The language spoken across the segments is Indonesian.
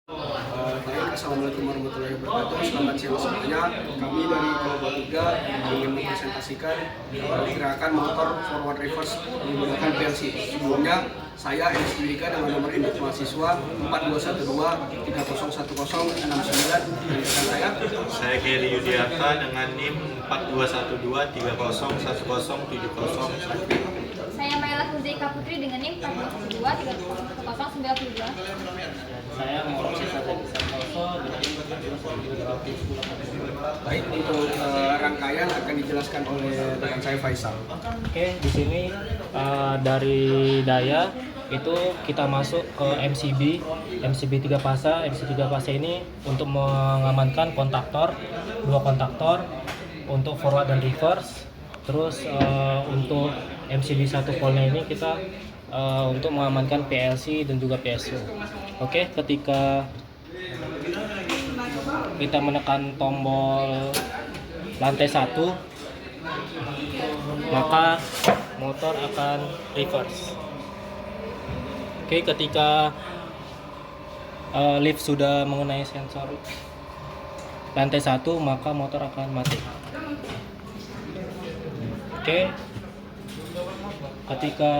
Baik, assalamualaikum warahmatullahi wabarakatuh. Selamat siang semuanya. Kami dari Kelompok 3 ingin mempresentasikan gerakan motor forward reverse menggunakan PLC. Sebelumnya, saya Enes Dwika dengan nomor induk mahasiswa 4212 301069 dan rekan Saya Geri Yudiarta dengan NIM 4212 30101070. Saya Maela Huzaika Putri dengan NIM 4212 301092. Saya Muhammad Sisa Santoso dengan NIM 4210. Baik, untuk rangkaian akan dijelaskan oleh rekan saya Faisal. Oke, di sini dari daya itu kita masuk ke MCB 3 fase. MC 3 fase ini untuk mengamankan dua kontaktor untuk forward dan reverse. Terus untuk MCB 1 voltnya ini kita untuk mengamankan PLC dan juga PSU. Oke, ketika kita menekan tombol lantai 1, maka motor akan reverse. Oke, ketika lift sudah mengenai sensor lantai 1, maka motor akan mati. Oke, ketika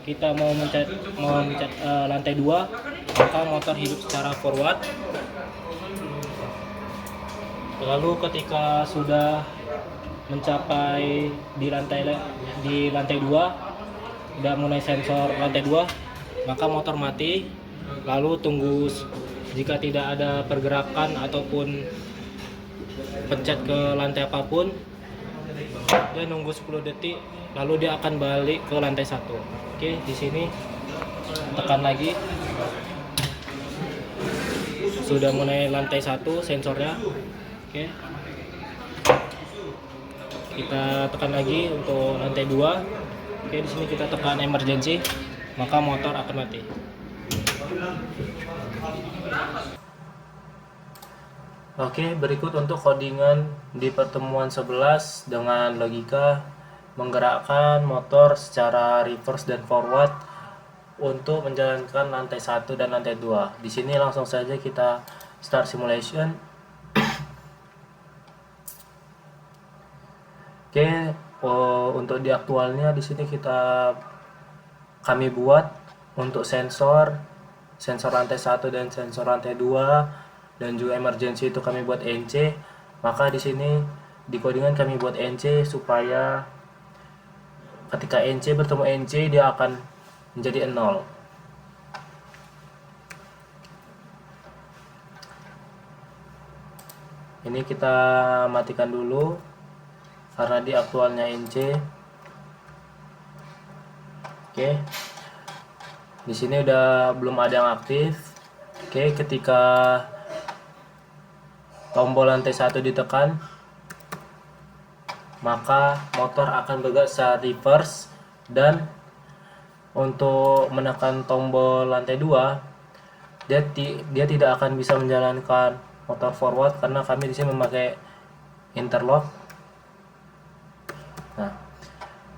kita mau mencet lantai 2, maka motor hidup secara forward. Lalu ketika sudah mencapai di lantai 2, udah mulai sensor lantai 2, maka motor mati. Lalu tunggu, jika tidak ada pergerakan ataupun pencet ke lantai apapun, dia nunggu 10 detik, lalu dia akan balik ke lantai 1. Oke, di sini tekan lagi. Sudah mulai lantai 1 sensornya. Oke. Kita tekan lagi untuk lantai 2. Oke, di sini kita tekan emergency, maka motor akan mati. Oke, berikut untuk codingan di pertemuan 11 dengan logika menggerakkan motor secara reverse dan forward untuk menjalankan lantai 1 dan lantai 2. Di sini langsung saja kita start simulation. Oke, untuk di aktualnya di sini kami buat untuk sensor lantai 1 dan sensor lantai 2 dan juga emergency itu kami buat NC. Maka di sini di codingan kami buat NC supaya ketika NC bertemu NC dia akan menjadi 0. Ini kita matikan dulu karena di aktualnya NC. Oke. Di sini udah belum ada yang aktif. Oke, ketika tombol lantai 1 ditekan, maka motor akan bergerak secara reverse, dan untuk menekan tombol lantai 2 dia tidak akan bisa menjalankan motor forward karena kami di sini memakai interlock. Nah,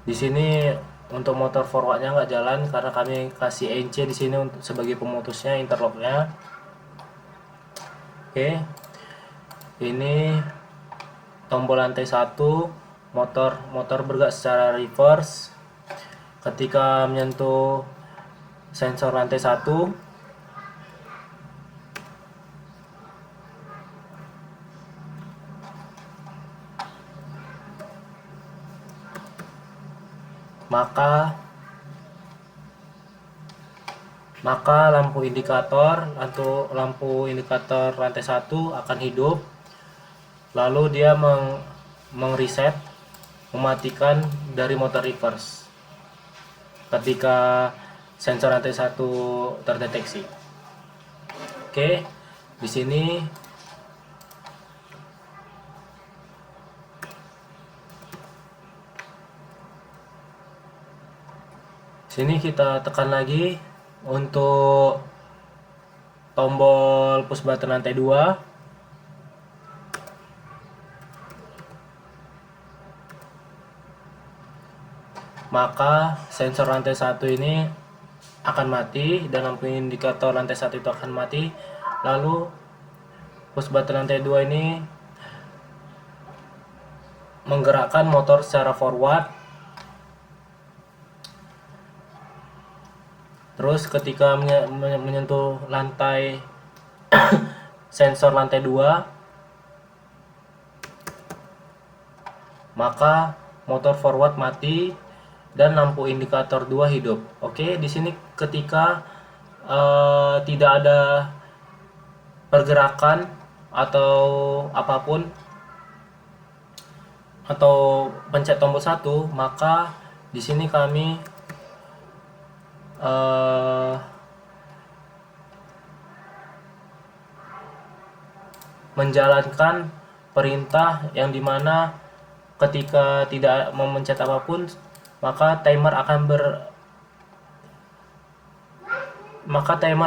di sini untuk motor forwardnya nggak jalan karena kami kasih NC di sini untuk sebagai pemutusnya interlocknya. Oke, ini tombol lantai 1, motor bergerak secara reverse. Ketika menyentuh sensor lantai 1, maka lampu indikator lantai 1 akan hidup. Lalu dia mengreset, mematikan dari motor reverse ketika sensor lantai 1 terdeteksi. Oke, di sini kita tekan lagi untuk tombol push button lantai 2. Maka sensor lantai 1 ini akan mati dan lampu indikator lantai 1 itu akan mati. Lalu push button lantai 2 ini menggerakkan motor secara forward. Terus ketika menyentuh lantai sensor lantai 2, maka motor forward mati dan lampu indikator 2 hidup. Oke, di sini ketika tidak ada pergerakan atau apapun atau pencet tombol 1, maka di sini kami menjalankan perintah yang dimana ketika tidak memencet apapun, maka timer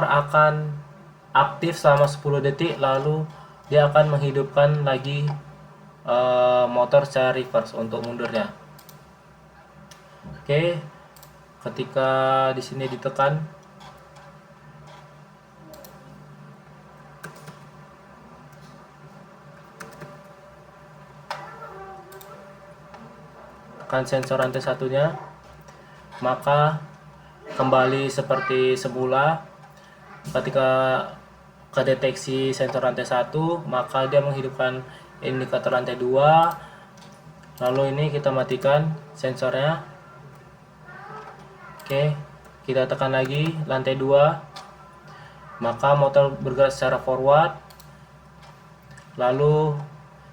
akan aktif selama 10 detik, lalu dia akan menghidupkan lagi motor secara reverse untuk mundurnya. Oke, ketika di sini ditekan, tekan sensor rantai satunya, maka kembali seperti semula. Ketika kedeteksi sensor rantai 1, maka dia menghidupkan indikator lantai 2. Lalu ini kita matikan sensornya. Oke, kita tekan lagi lantai 2, maka motor bergerak secara forward. Lalu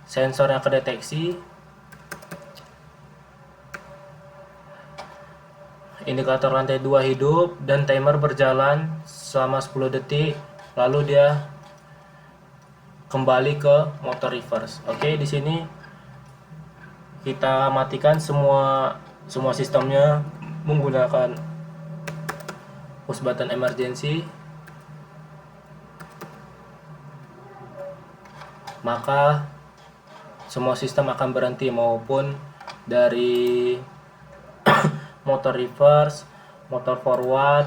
sensornya kedeteksi, indikator lantai 2 hidup dan timer berjalan selama 10 detik, lalu dia kembali ke motor reverse. Oke, di sini kita matikan semua sistemnya menggunakan push button emergency, maka semua sistem akan berhenti, maupun dari motor reverse, motor forward,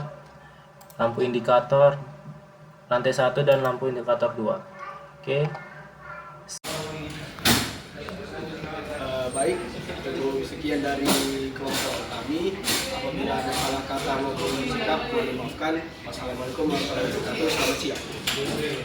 lampu indikator lantai 1 dan lampu indikator 2. Oke. Baik, itu sekian dari kelompok kami. Apabila ada salah kata maupun sikap, mohon dimaafkan. Wassalamualaikum warahmatullahi wabarakatuh. Selamat siang.